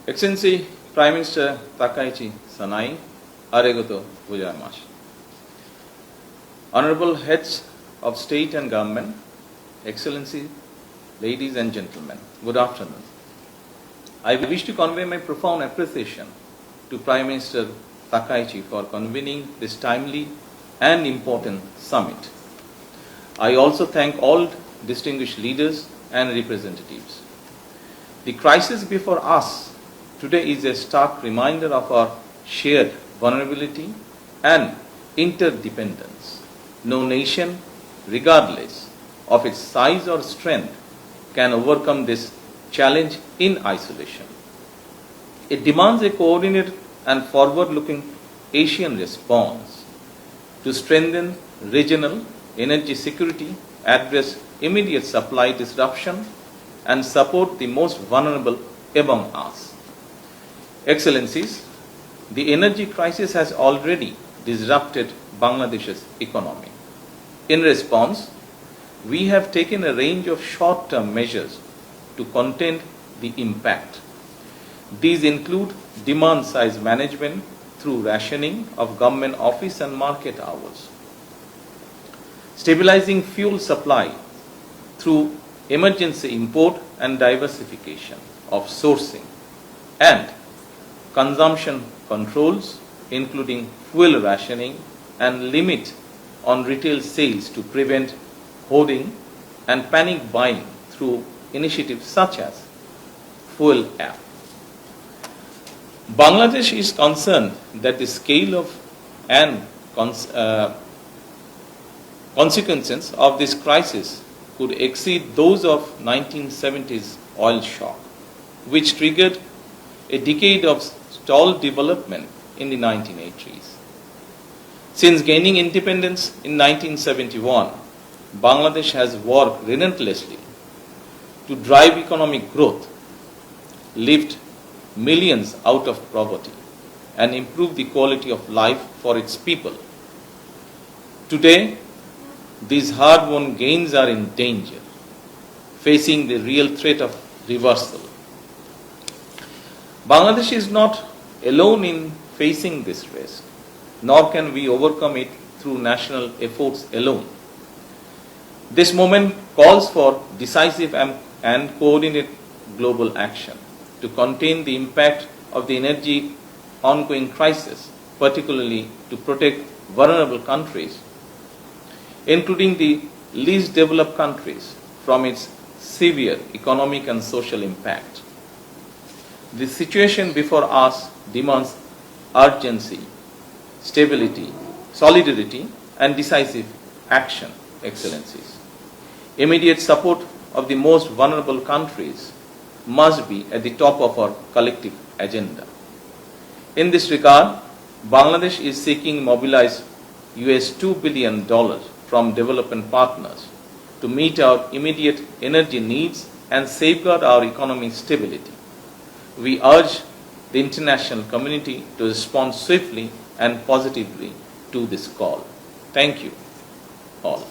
Excellency Prime Minister Takaichi Sanai, Aregoto Gozaimasu. Honorable Heads of State and Government, Excellency, ladies and gentlemen, good afternoon. I wish to convey my profound appreciation to Prime Minister Takaichi for convening this timely and important summit. I also thank all distinguished leaders and representatives. The crisis before us today is a stark reminder of our shared vulnerability and interdependence. No nation, regardless of its size or strength, can overcome this challenge in isolation. It demands a coordinated and forward-looking Asian response to strengthen regional energy security, address immediate supply disruption, and support the most vulnerable among us. Excellencies, the energy crisis has already disrupted Bangladesh's economy. In response, we have taken a range of short-term measures to contain the impact. These include demand-side management through rationing of government office and market hours, stabilizing fuel supply through emergency import and diversification of sourcing, and consumption controls including fuel rationing and limit on retail sales to prevent hoarding and panic buying through initiatives such as Fuel App. Bangladesh is concerned that the scale of and consequences of this crisis could exceed those of 1970s oil shock, which triggered a decade of stalled development in the 1980s. Since gaining independence in 1971, Bangladesh has worked relentlessly to drive economic growth, lift millions out of poverty, and improve the quality of life for its people. Today, these hard-won gains are in danger, facing the real threat of reversal. Bangladesh is not alone in facing this risk, nor can we overcome it through national efforts alone. This moment calls for decisive and coordinated global action to contain the impact of the energy ongoing crisis, particularly to protect vulnerable countries, including the least developed countries, from its severe economic and social impact. The situation before us demands urgency, stability, solidarity, and decisive action, Excellencies. Immediate support of the most vulnerable countries must be at the top of our collective agenda. In this regard, Bangladesh is seeking to mobilize $2 billion from development partners to meet our immediate energy needs and safeguard our economic stability. We urge the international community to respond swiftly and positively to this call. Thank you all.